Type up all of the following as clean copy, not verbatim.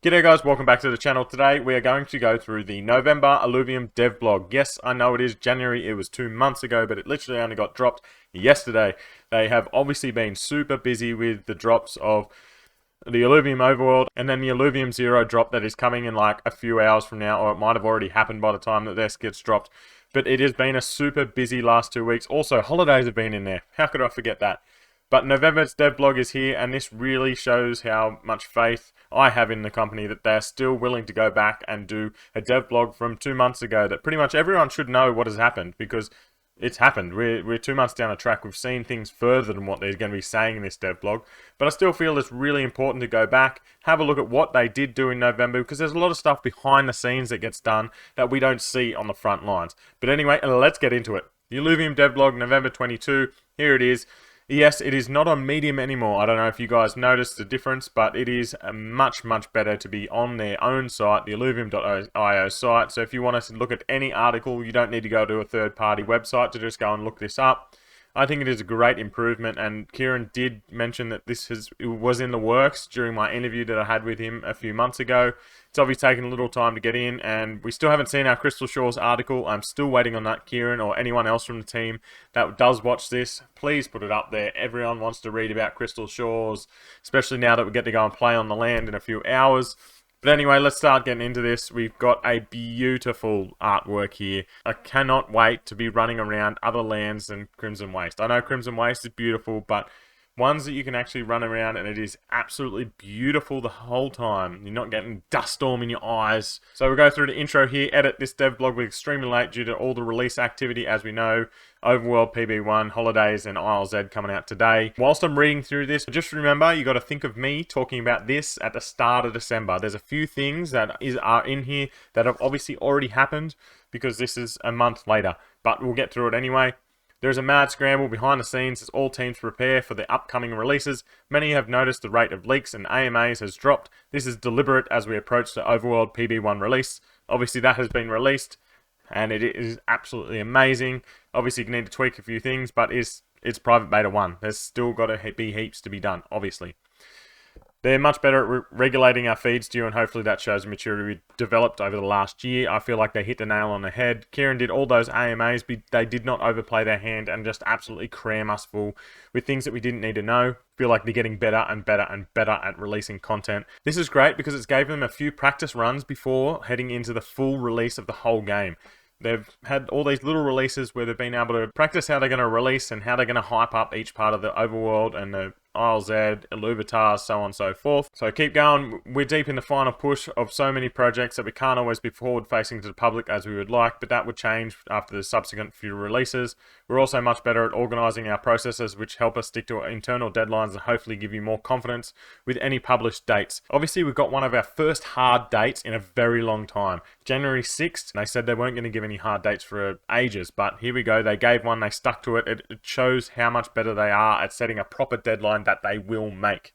G'day guys, welcome back to the channel. Today we are going to go through the November Illuvium dev blog. Yes, I know it is January, it was 2 months ago, but it literally only got dropped yesterday. They have obviously been super busy with the drops of the Illuvium Overworld and then the Illuvium Zero drop that is coming in like a few hours from now, or it might have already happened by the time that this gets dropped. But it has been a super busy last 2 weeks. Also, holidays have been in there. How could I forget that? But November's dev blog is here, and this really shows how much faith I have in the company that they're still willing to go back and do a dev blog from 2 months ago that pretty much everyone should know what has happened because it's happened. We're 2 months down the track. We've seen things further than what they're going to be saying in this dev blog. But I still feel it's really important to go back, have a look at what they did do in November, because there's a lot of stuff behind the scenes that gets done that we don't see on the front lines. But anyway, let's get into it. The Illuvium dev blog, November 22. Here it is. Yes, it is not on Medium anymore. I don't know if you guys noticed the difference, but it is much better to be on their own site, the Illuvium.io site. So if you want to look at any article, you don't need to go to a third-party website to just go and look this up. I think it is a great improvement, and Kieran did mention that it was in the works during my interview that I had with him a few months ago. It's obviously taken a little time to get in, and we still haven't seen our Crystal Shores article. I'm still waiting on that, Kieran, or anyone else from the team that does watch this. Please put it up there. Everyone wants to read about Crystal Shores, especially now that we get to go and play on the land in a few hours. But anyway, let's start getting into this. We've got a beautiful artwork here. I cannot wait to be running around other lands than Crimson Waste. I know Crimson Waste is beautiful, but ones that you can actually run around and it is absolutely beautiful the whole time. You're not getting dust storm in your eyes. So we'll go through the intro here. Edit this dev blog was extremely late due to all the release activity, as we know. Overworld, PB1, Holidays, and ILZ coming out today. Whilst I'm reading through this, just remember, you got to think of me talking about this at the start of December. There's a few things that are in here that have obviously already happened because this is a month later. But we'll get through it anyway. There is a mad scramble behind the scenes as all teams prepare for the upcoming releases. Many have noticed the rate of leaks and AMAs has dropped. This is deliberate as we approach the Overworld PB1 release. Obviously that has been released and it is absolutely amazing. Obviously you need to tweak a few things, but it's private beta 1. There's still got to be heaps to be done, obviously. They're much better at regulating our feeds to you, and hopefully that shows the maturity we developed over the last year. I feel like they hit the nail on the head. Kieran did all those AMAs, but they did not overplay their hand and just absolutely cram us full with things that we didn't need to know. Feel like they're getting better and better and better at releasing content. This is great because it's gave them a few practice runs before heading into the full release of the whole game. They've had all these little releases where they've been able to practice how they're going to release and how they're going to hype up each part of the Overworld and the ILZ, Illuvitars, so on and so forth. So keep going. We're deep in the final push of so many projects that we can't always be forward-facing to the public as we would like, but that would change after the subsequent few releases. We're also much better at organising our processes, which help us stick to our internal deadlines and hopefully give you more confidence with any published dates. Obviously, we've got one of our first hard dates in a very long time. January 6th, they said they weren't going to give any hard dates for ages, but here we go. They gave one, they stuck to it. It shows how much better they are at setting a proper deadline that they will make.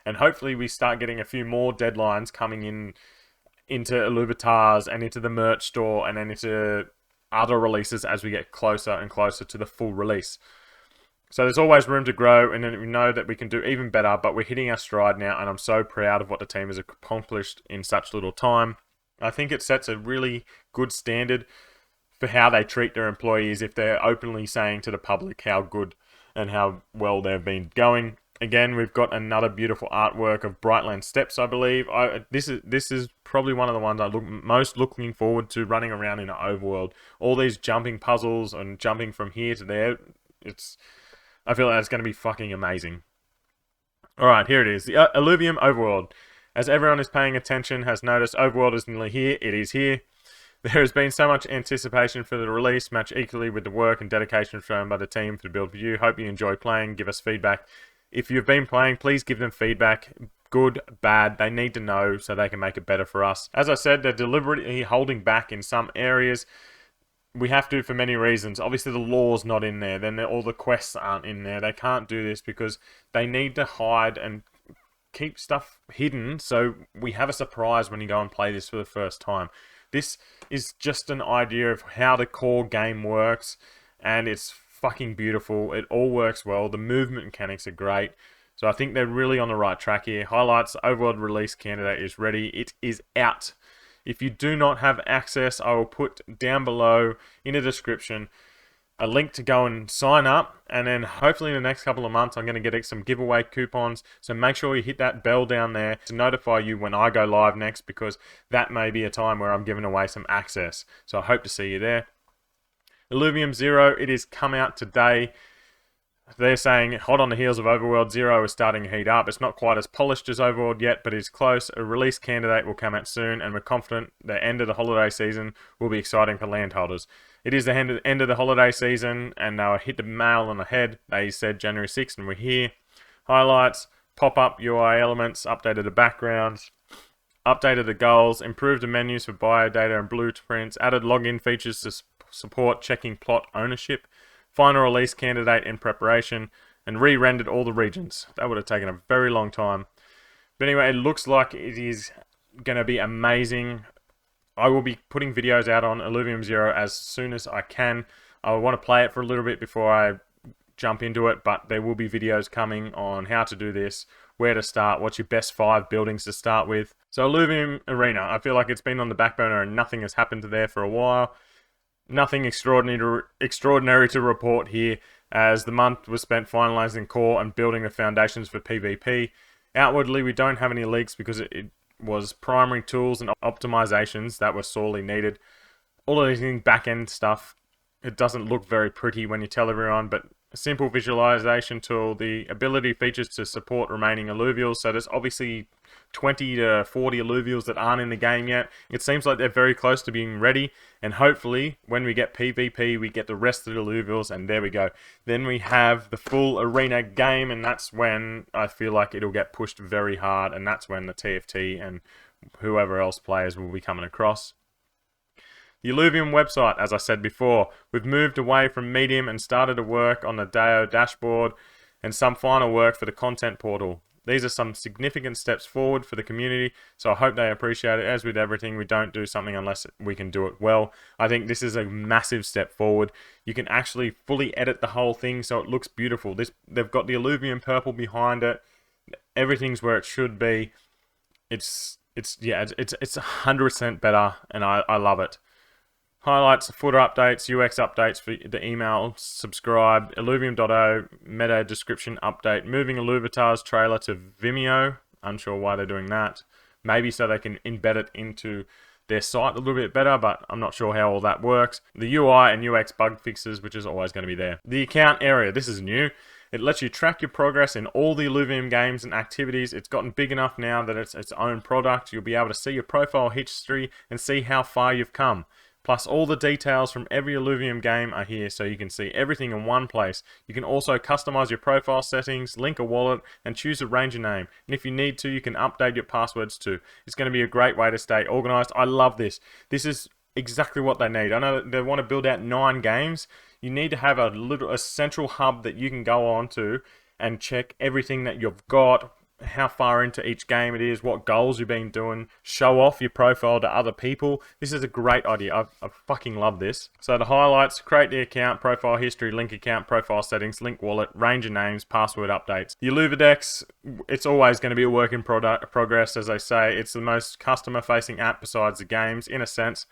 And hopefully we start getting a few more deadlines coming in into Illuvitars and into the merch store and then into other releases as we get closer and closer to the full release. So there's always room to grow, and then we know that we can do even better, but we're hitting our stride now, and I'm so proud of what the team has accomplished in such little time. I think it sets a really good standard for how they treat their employees if they're openly saying to the public how good and how well they've been going. Again, we've got another beautiful artwork of Brightland Steps, I believe. This is probably one of the ones I'm most looking forward to running around in an overworld. All these jumping puzzles and jumping from here to there. I feel like it's going to be fucking amazing. Alright, here it is. The Illuvium Overworld. As everyone is paying attention has noticed, Overworld is nearly here. It is here. There has been so much anticipation for the release, matched equally with the work and dedication shown by the team for the build for you. Hope you enjoy playing. Give us feedback. If you've been playing, please give them feedback. Good, bad, they need to know so they can make it better for us. As I said, they're deliberately holding back in some areas. We have to for many reasons. Obviously the law's not in there. Then all the quests aren't in there. They can't do this because they need to hide and keep stuff hidden so we have a surprise when you go and play this for the first time. This is just an idea of how the core game works, and it's fucking beautiful. It all works well. The movement mechanics are great. So I think they're really on the right track here. Highlights, Overworld release candidate is ready. It is out. If you do not have access, I will put down below in the description a link to go and sign up, and then hopefully in the next couple of months I'm going to get some giveaway coupons, so make sure you hit that bell down there to notify you when I go live next, because that may be a time where I'm giving away some access. So I hope to see you there. Illuvium 0, it is come out today. They're saying hot on the heels of Overworld. 0 is starting to heat up. It's not quite as polished as Overworld yet, but it's close. A release candidate will come out soon, and we're confident the end of the holiday season will be exciting for land holders. It is the end of the holiday season, and they hit the nail on the head. They said January 6th, and we're here. Highlights, pop-up UI elements, updated the backgrounds, updated the goals, improved the menus for bio data and blueprints, added login features to support checking plot ownership, final release candidate in preparation, and re-rendered all the regions. That would have taken a very long time. But anyway, it looks like it is going to be amazing. I will be putting videos out on Illuvium 0 as soon as I can. I want to play it for a little bit before I jump into it, but there will be videos coming on how to do this, where to start, what's your best 5 buildings to start with. So Illuvium Arena, I feel like it's been on the back burner and nothing has happened there for a while. Nothing extraordinary to report here, as the month was spent finalizing core and building the foundations for PvP. Outwardly, we don't have any leaks because it was primary tools and optimizations that were sorely needed. All of these back-end stuff, it doesn't look very pretty when you tell everyone, but a simple visualization tool, the ability features to support remaining alluvials. So there's obviously 20 to 40 alluvials that aren't in the game yet. It seems like they're very close to being ready, and hopefully when we get PvP we get the rest of the alluvials, and there we go. Then we have the full arena game, and that's when I feel like it'll get pushed very hard, and that's when the TFT and whoever else players will be coming across. The Illuvium website, as I said before, we've moved away from Medium and started to work on the DAO dashboard and some final work for the content portal. These are some significant steps forward for the community, so I hope they appreciate it. As with everything, we don't do something unless we can do it well. I think this is a massive step forward. You can actually fully edit the whole thing so it looks beautiful. They've got the Illuvium purple behind it. Everything's where it should be. It's 100% better, and I love it. Highlights, footer updates, UX updates for the email, subscribe, Illuvium.io, meta description update, moving Illuvitars trailer to Vimeo. Unsure why they're doing that. Maybe so they can embed it into their site a little bit better, but I'm not sure how all that works. The UI and UX bug fixes, which is always going to be there. The account area, this is new. It lets you track your progress in all the Illuvium games and activities. It's gotten big enough now that it's its own product. You'll be able to see your profile history and see how far you've come. Plus, all the details from every Illuvium game are here, so you can see everything in one place. You can also customize your profile settings, link a wallet, and choose a ranger name. And if you need to, you can update your passwords too. It's going to be a great way to stay organized. I love this. This is exactly what they need. I know they want to build out 9 games. You need to have a central hub that you can go on to and check everything that you've got, how far into each game it is, what goals you've been doing, show off your profile to other people. This is a great idea. I fucking love this. So the highlights, create the account, profile history, link account, profile settings, link wallet, ranger names, password updates. The Illuvitars, it's always going to be a work in progress, as they say. It's the most customer facing app besides the games, in a sense.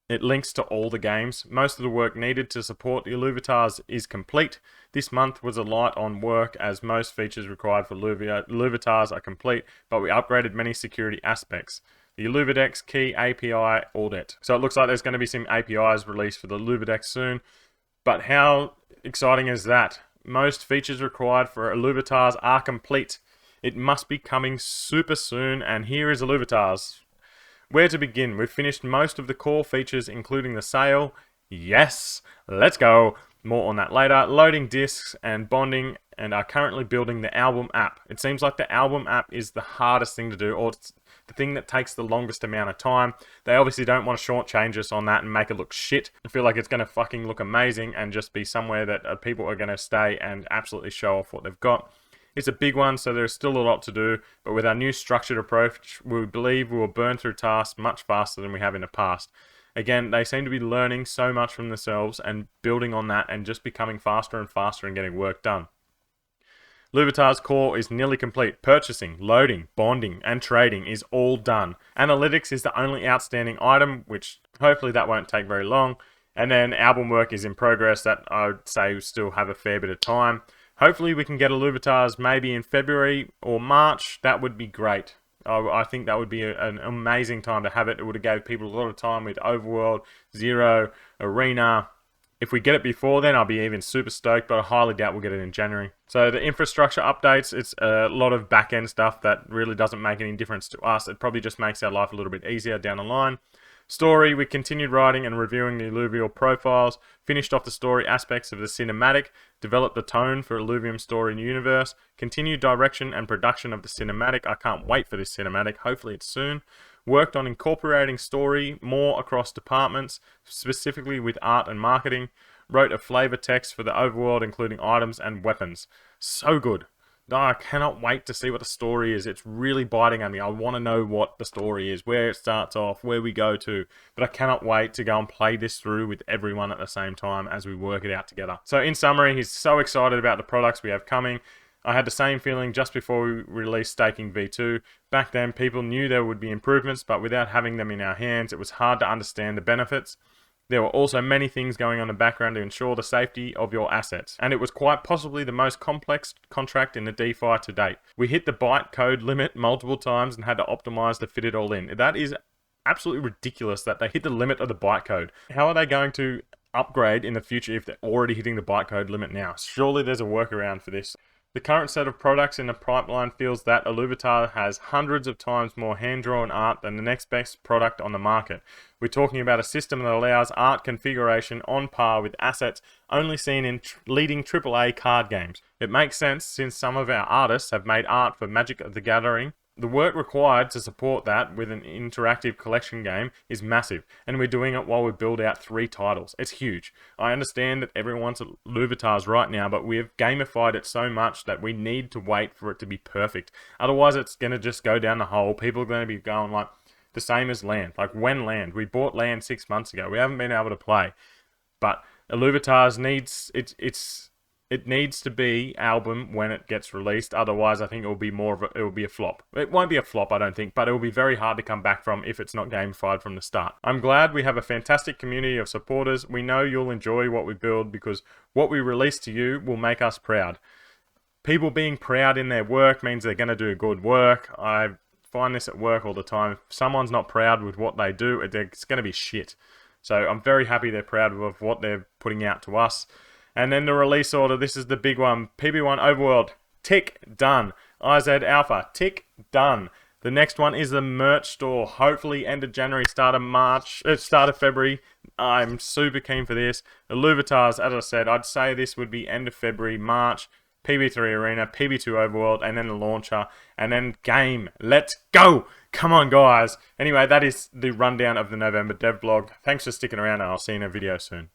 It links to all the games. Most of the work needed to support the Illuvitars is complete. This month was a light on work, as most features required for Illuvitars are complete, but we upgraded many security aspects. The Illuvitars key API audit. So it looks like there's going to be some APIs released for the Illuvitars soon. But how exciting is that? Most features required for Illuvitars are complete. It must be coming super soon, and here is Illuvitars. Where to begin? We've finished most of the core features, including the sale. Yes, let's go. More on that later. Loading discs and bonding, and are currently building the album app. It seems like the album app is the hardest thing to do, or it's the thing that takes the longest amount of time. They obviously don't want to shortchange us on that and make it look shit. I feel like it's going to fucking look amazing and just be somewhere that people are going to stay and absolutely show off what they've got. It's a big one, so there's still a lot to do, but with our new structured approach, we believe we will burn through tasks much faster than we have in the past. Again, they seem to be learning so much from themselves and building on that and just becoming faster and faster and getting work done. Louvitars core is nearly complete. Purchasing, loading, bonding, and trading is all done. Analytics is the only outstanding item, which hopefully that won't take very long. And then album work is in progress. That I would say we still have a fair bit of time. Hopefully we can get Illuvitars maybe in February or March. That would be great. I think that would be an amazing time to have it. It would have gave people a lot of time with Overworld, Zero, Arena. If we get it before then, I'll be even super stoked, but I highly doubt we'll get it in January. So the infrastructure updates, it's a lot of back-end stuff that really doesn't make any difference to us. It probably just makes our life a little bit easier down the line. Story, we continued writing and reviewing the Illuvium profiles, finished off the story aspects of the cinematic, developed the tone for Illuvium story and universe, continued direction and production of the cinematic. I can't wait for this cinematic, hopefully it's soon. Worked on incorporating story more across departments, specifically with art and marketing. Wrote a flavor text for the overworld, including items and weapons. So good. I cannot wait to see what the story is. It's really biting at me. I want to know what the story is, where it starts off, where we go to. But I cannot wait to go and play this through with everyone at the same time as we work it out together. So in summary, he's so excited about the products we have coming. I had the same feeling just before we released Staking V2. Back then, people knew there would be improvements, but without having them in our hands, it was hard to understand the benefits. There were also many things going on in the background to ensure the safety of your assets, and it was quite possibly the most complex contract in the DeFi to date. We hit the byte code limit multiple times and had to optimize to fit it all in. That is absolutely ridiculous that they hit the limit of the bytecode. How are they going to upgrade in the future if they're already hitting the bytecode limit now? Surely there's a workaround for this. The current set of products in the pipeline feels that Illuvitar has hundreds of times more hand-drawn art than the next best product on the market. We're talking about a system that allows art configuration on par with assets only seen in leading AAA card games. It makes sense since some of our artists have made art for Magic the Gathering. The work required to support that with an interactive collection game is massive, and we're doing it while we build out 3 titles. It's huge. I understand that everyone wants Louvitars right now, but we've gamified it so much that we need to wait for it to be perfect. Otherwise, it's going to just go down the hole. People are going to be going like the same as land. Like when land? We bought land 6 months ago. We haven't been able to play. But Illuvitars needs it needs to be album when it gets released. Otherwise, I think it will be it will be a flop. It won't be a flop, I don't think, but it will be very hard to come back from if it's not gamified from the start. I'm glad we have a fantastic community of supporters. We know you'll enjoy what we build because what we release to you will make us proud. People being proud in their work means they're going to do good work. I find this at work all the time. If someone's not proud with what they do, it's going to be shit. So I'm very happy they're proud of what they're putting out to us. And then the release order, this is the big one. PB1 Overworld, tick, done. IZ Alpha, tick, done. The next one is the merch store. Hopefully end of January, start of February. I'm super keen for this. The Louvitars, as I said, I'd say this would be end of February, March. PB3 Arena, PB2 Overworld, and then the launcher, and then game. Let's go! Come on, guys. Anyway, that is the rundown of the November dev blog. Thanks for sticking around, and I'll see you in a video soon.